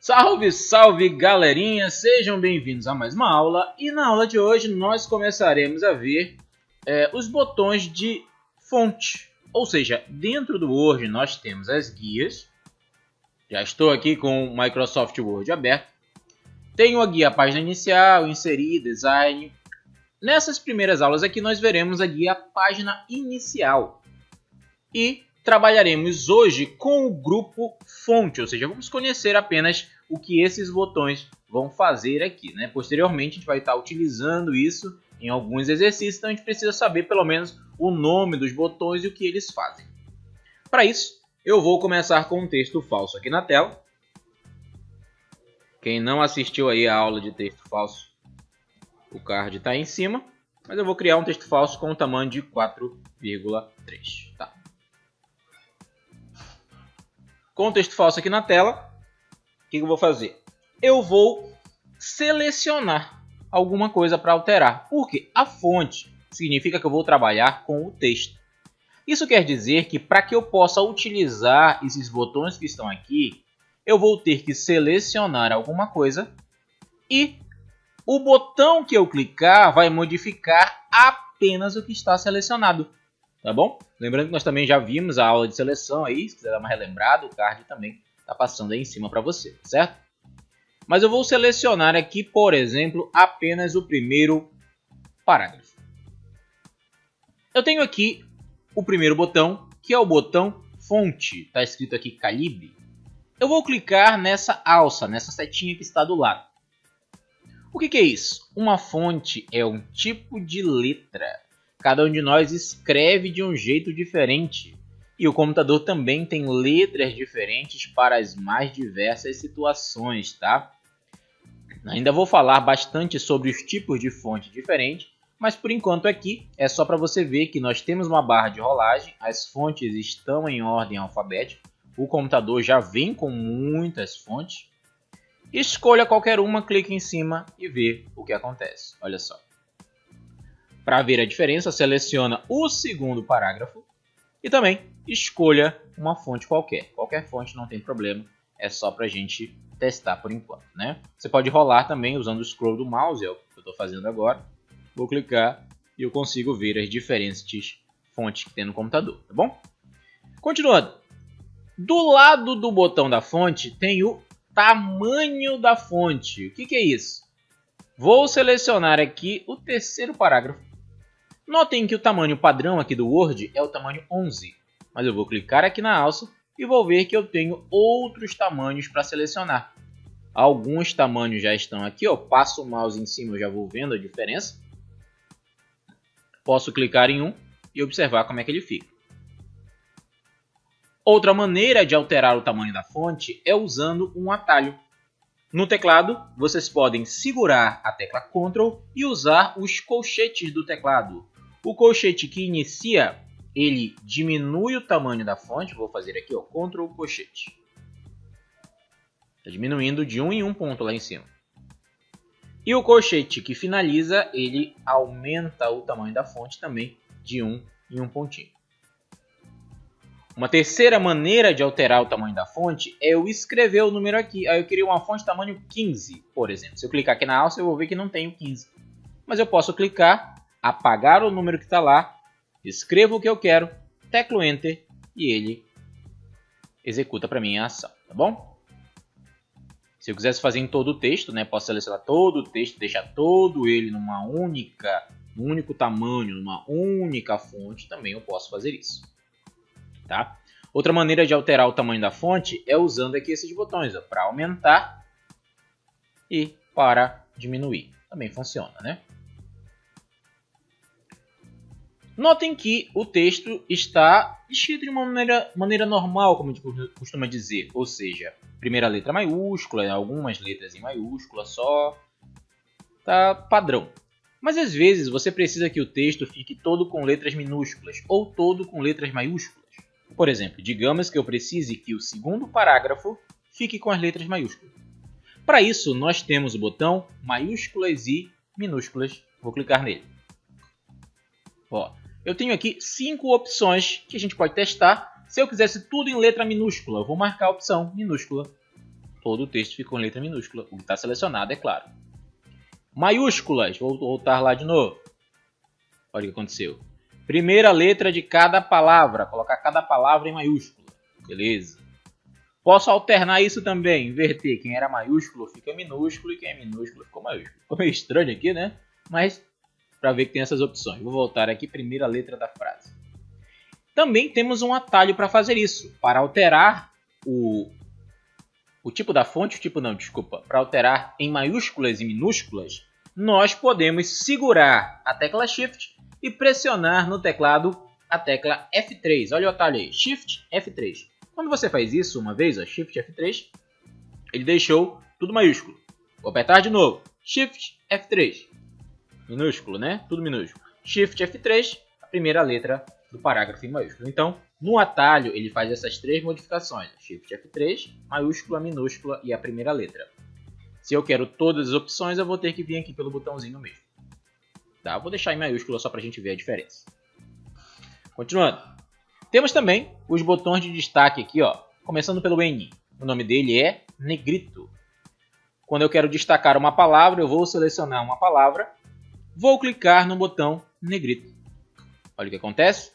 Salve, salve galerinha, sejam bem-vindos a mais uma aula e na aula de hoje nós começaremos a ver os botões de fonte, ou seja, dentro do Word nós temos as guias, já estou aqui com o Microsoft Word aberto, tenho a guia página inicial, inserir, design. Nessas primeiras aulas aqui nós veremos a guia página inicial e trabalharemos hoje com o grupo fonte, ou seja, vamos conhecer apenas o que esses botões vão fazer aqui, né? Posteriormente a gente vai estar utilizando isso em alguns exercícios, então a gente precisa saber pelo menos o nome dos botões e o que eles fazem. Para isso, eu vou começar com um texto falso aqui na tela. Quem não assistiu aí a aula de texto falso, o card está aí em cima, mas eu vou criar um texto falso com o tamanho de 4,3. Tá. Com o texto falso aqui na tela, o que eu vou fazer? Eu vou selecionar alguma coisa para alterar. Porque a fonte significa que eu vou trabalhar com o texto. Isso quer dizer que para que eu possa utilizar esses botões que estão aqui, eu vou ter que selecionar alguma coisa e o botão que eu clicar vai modificar apenas o que está selecionado. Tá bom? Lembrando que nós também já vimos a aula de seleção aí, se quiser dar uma relembrada, o card também está passando aí em cima para você, certo? Mas eu vou selecionar aqui, por exemplo, apenas o primeiro parágrafo. Eu tenho aqui o primeiro botão, que é o botão fonte, está escrito aqui calibre. Eu vou clicar nessa alça, nessa setinha que está do lado. O que é isso? Uma fonte é um tipo de letra. Cada um de nós escreve de um jeito diferente. E o computador também tem letras diferentes para as mais diversas situações, tá? Ainda vou falar bastante sobre os tipos de fonte diferentes, mas por enquanto aqui é só para você ver que nós temos uma barra de rolagem, as fontes estão em ordem alfabética, o computador já vem com muitas fontes. Escolha qualquer uma, clique em cima e vê o que acontece. Olha só. Para ver a diferença, seleciona o segundo parágrafo e também escolha uma fonte qualquer. Qualquer fonte não tem problema, é só para a gente testar por enquanto, né? Você pode rolar também usando o scroll do mouse, é o que eu estou fazendo agora. Vou clicar e eu consigo ver as diferentes fontes que tem no computador, tá bom? Continuando. Do lado do botão da fonte tem o tamanho da fonte. O que é isso? Vou selecionar aqui o terceiro parágrafo. Notem que o tamanho padrão aqui do Word é o tamanho 11, mas eu vou clicar aqui na alça e vou ver que eu tenho outros tamanhos para selecionar. Alguns tamanhos já estão aqui, ó. Passo o mouse em cima, eu já vou vendo a diferença. Posso clicar em um e observar como é que ele fica. Outra maneira de alterar o tamanho da fonte é usando um atalho. No teclado, vocês podem segurar a tecla Ctrl e usar os colchetes do teclado. O colchete que inicia, ele diminui o tamanho da fonte. Vou fazer aqui, ó, Ctrl colchete. Está diminuindo de 1 em 1 ponto lá em cima. E o colchete que finaliza, ele aumenta o tamanho da fonte também de 1 em 1 pontinho. Uma terceira maneira de alterar o tamanho da fonte é eu escrever o número aqui. Aí eu queria uma fonte tamanho 15, por exemplo. Se eu clicar aqui na alça, eu vou ver que não tenho 15. Mas eu posso clicar, apagar o número que está lá, escrevo o que eu quero, teclo Enter e ele executa para mim a ação, tá bom? Se eu quisesse fazer em todo o texto, né, posso selecionar todo o texto, deixar todo ele num único tamanho, numa única fonte, também eu posso fazer isso. Tá? Outra maneira de alterar o tamanho da fonte é usando aqui esses botões, para aumentar e para diminuir. Também funciona, né? Notem que o texto está escrito de uma maneira normal, como a gente costuma dizer. Ou seja, primeira letra maiúscula, algumas letras em maiúscula só. Tá padrão. Mas às vezes você precisa que o texto fique todo com letras minúsculas ou todo com letras maiúsculas. Por exemplo, digamos que eu precise que o segundo parágrafo fique com as letras maiúsculas. Para isso, nós temos o botão maiúsculas e minúsculas. Vou clicar nele. Ó, eu tenho aqui 5 opções que a gente pode testar. Se eu quisesse tudo em letra minúscula, eu vou marcar a opção minúscula. todo o texto ficou em letra minúscula. O que está selecionado, é claro. Maiúsculas, vou voltar lá de novo. Olha o que aconteceu. Primeira letra de cada palavra, colocar cada palavra em maiúscula. Beleza. Posso alternar isso também, inverter. Quem era maiúsculo fica minúsculo e quem é minúsculo ficou maiúsculo. Ficou meio estranho aqui, né? Mas para ver que tem essas opções. Vou voltar aqui, primeira letra da frase. Também temos um atalho para fazer isso. Para alterar o tipo da fonte, para alterar em maiúsculas e minúsculas, nós podemos segurar a tecla Shift e pressionar no teclado a tecla F3. Olha o atalho aí, Shift F3. Quando você faz isso uma vez, ó, Shift F3, ele deixou tudo maiúsculo. Vou apertar de novo, Shift F3. Minúsculo, né? Tudo minúsculo. Shift F3, a primeira letra do parágrafo em maiúsculo. Então, no atalho, ele faz essas três modificações. Shift F3, maiúscula, minúscula e a primeira letra. Se eu quero todas as opções, eu vou ter que vir aqui pelo botãozinho mesmo. Tá? Vou deixar em maiúscula só para a gente ver a diferença. Continuando. Temos também os botões de destaque aqui, ó, começando pelo N. O nome dele é negrito. Quando eu quero destacar uma palavra, eu vou selecionar uma palavra, vou clicar no botão negrito. Olha o que acontece.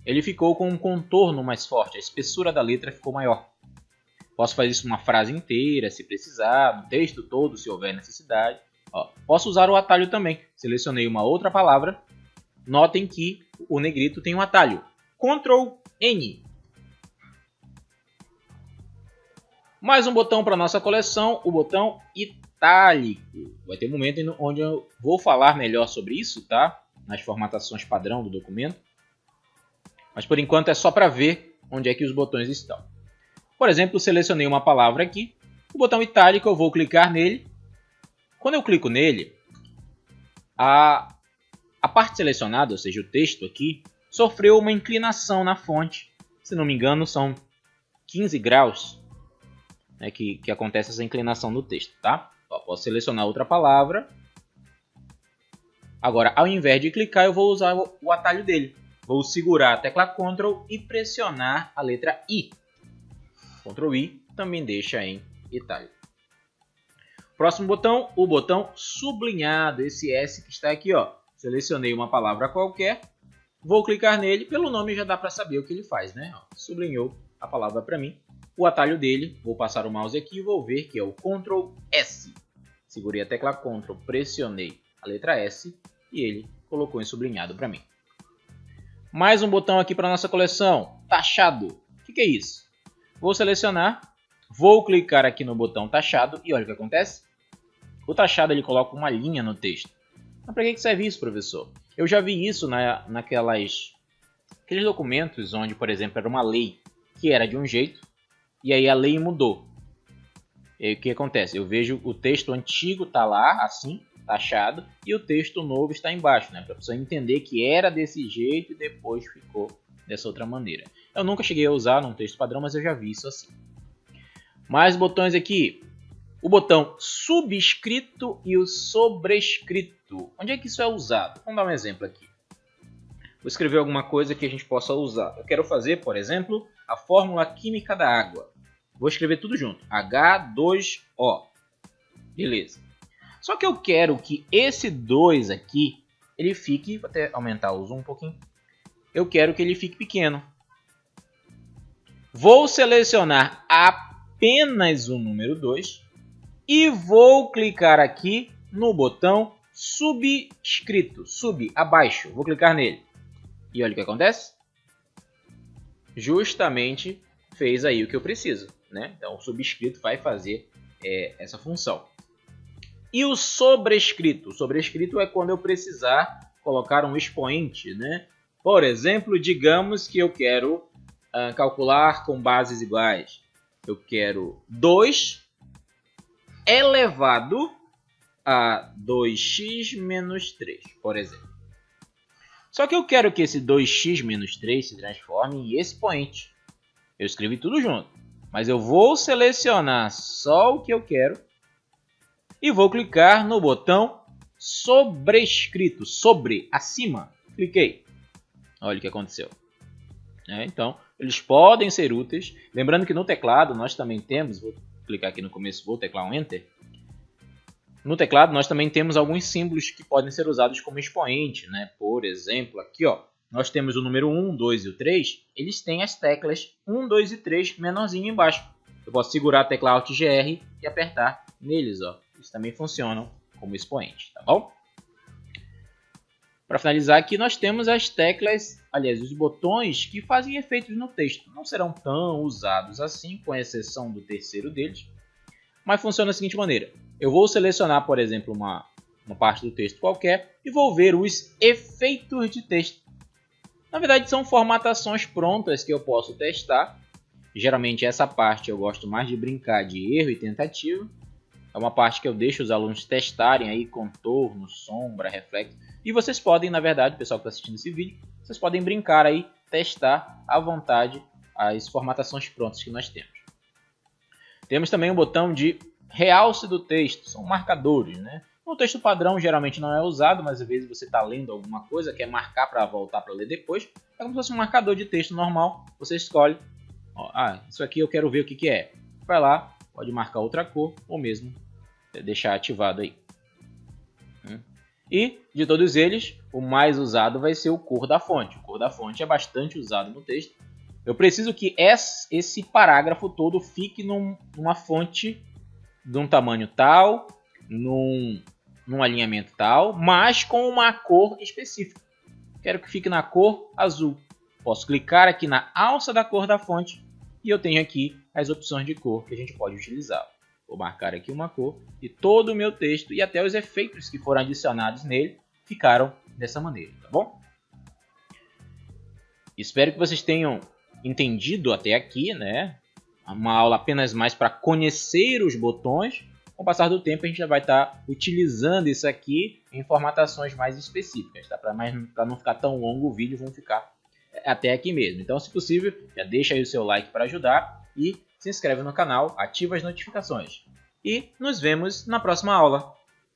Ele ficou com um contorno mais forte, a espessura da letra ficou maior. Posso fazer isso numa frase inteira, se precisar, no texto todo, se houver necessidade. Ó, posso usar o atalho também. Selecionei uma outra palavra. Notem que o negrito tem um atalho. Ctrl N. Mais um botão para nossa coleção, o botão itálico. Vai ter um momento onde eu vou falar melhor sobre isso, tá? Nas formatações padrão do documento. Mas por enquanto é só para ver onde é que os botões estão. Por exemplo, selecionei uma palavra aqui. O botão itálico eu vou clicar nele. Quando eu clico nele, a parte selecionada, ou seja, o texto aqui, sofreu uma inclinação na fonte. Se não me engano, são 15 graus, né, que acontece essa inclinação no texto, tá? Ó, posso selecionar outra palavra. Agora, ao invés de clicar, eu vou usar o atalho dele. Vou segurar a tecla Ctrl e pressionar a letra I. Ctrl I também deixa em itálico. Próximo botão, o botão sublinhado, esse S que está aqui, ó. Selecionei uma palavra qualquer, vou clicar nele, pelo nome já dá para saber o que ele faz, né? Ó, sublinhou a palavra para mim. O atalho dele, vou passar o mouse aqui e vou ver que é o Ctrl S. Segurei a tecla Ctrl, pressionei a letra S e ele colocou em sublinhado para mim. Mais um botão aqui para nossa coleção, taxado. O que é isso? Vou selecionar, vou clicar aqui no botão taxado e olha o que acontece. O taxado ele coloca uma linha no texto. Mas para que serve isso, professor? Eu já vi isso naqueles documentos onde, por exemplo, era uma lei que era de um jeito e aí a lei mudou. E aí o que acontece? Eu vejo o texto antigo tá lá, assim, taxado, e o texto novo está embaixo, né? Para a pessoa entender que era desse jeito e depois ficou dessa outra maneira. Eu nunca cheguei a usar num texto padrão, mas eu já vi isso assim. Mais botões aqui. O botão subscrito e o sobrescrito. Onde é que isso é usado? Vamos dar um exemplo aqui. Vou escrever alguma coisa que a gente possa usar. Eu quero fazer, por exemplo, a fórmula química da água. Vou escrever tudo junto. H2O. Beleza. Só que eu quero que esse 2 aqui, ele fique... Vou até aumentar o zoom um pouquinho. Eu quero que ele fique pequeno. Vou selecionar apenas o número 2 e vou clicar aqui no botão subscrito, sub, abaixo. Vou clicar nele. E olha o que acontece. Justamente fez aí o que eu preciso, né? Então o subscrito vai fazer essa função. E o sobrescrito? O sobrescrito é quando eu precisar colocar um expoente, né? Por exemplo, digamos que eu quero calcular com bases iguais. Eu quero 2 elevado a 2x menos 3, por exemplo. Só que eu quero que esse 2x menos 3 se transforme em expoente. Eu escrevi tudo junto, mas eu vou selecionar só o que eu quero e vou clicar no botão sobrescrito, sobre, acima. Cliquei. Olha o que aconteceu. Então, eles podem ser úteis. Lembrando que no teclado nós também temos, vou clicar aqui no começo, vou teclar um Enter. No teclado nós também temos alguns símbolos que podem ser usados como expoente, né? Por exemplo, aqui ó, nós temos o número 1, 2 e o 3, eles têm as teclas 1, 2 e 3 menorzinho embaixo. Eu posso segurar a tecla Alt GR e apertar neles, ó. Eles também funcionam como expoente, tá bom? Para finalizar aqui nós temos as teclas, aliás, os botões que fazem efeitos no texto. Não serão tão usados assim, com exceção do terceiro deles, mas funciona da seguinte maneira. Eu vou selecionar, por exemplo, uma parte do texto qualquer e vou ver os efeitos de texto. Na verdade, são formatações prontas que eu posso testar. Geralmente, essa parte eu gosto mais de brincar de erro e tentativa. É uma parte que eu deixo os alunos testarem aí contorno, sombra, reflexo. E vocês podem, na verdade, o pessoal que está assistindo esse vídeo, vocês podem brincar aí, testar à vontade as formatações prontas que nós temos. Temos também o botão de realce do texto, são marcadores, né? No texto padrão geralmente não é usado, mas às vezes você está lendo alguma coisa, quer marcar para voltar para ler depois. É como se fosse um marcador de texto normal, você escolhe, ó, isso aqui eu quero ver o que é. Vai lá, pode marcar outra cor ou mesmo deixar ativado aí. E de todos eles, o mais usado vai ser o cor da fonte. O cor da fonte é bastante usado no texto. Eu preciso que esse parágrafo todo fique numa fonte de um tamanho tal, num alinhamento tal, mas com uma cor específica. Quero que fique na cor azul. Posso clicar aqui na alça da cor da fonte e eu tenho aqui as opções de cor que a gente pode utilizar. Vou marcar aqui uma cor e todo o meu texto e até os efeitos que foram adicionados nele ficaram dessa maneira, tá bom? Espero que vocês tenham entendido até aqui, né? Uma aula apenas mais para conhecer os botões. Com o passar do tempo a gente já vai estar utilizando isso aqui em formatações mais específicas, tá? Para não ficar tão longo o vídeo, vamos ficar até aqui mesmo. Então, se possível, já deixa aí o seu like para ajudar e se inscreve no canal, ativa as notificações. E nos vemos na próxima aula.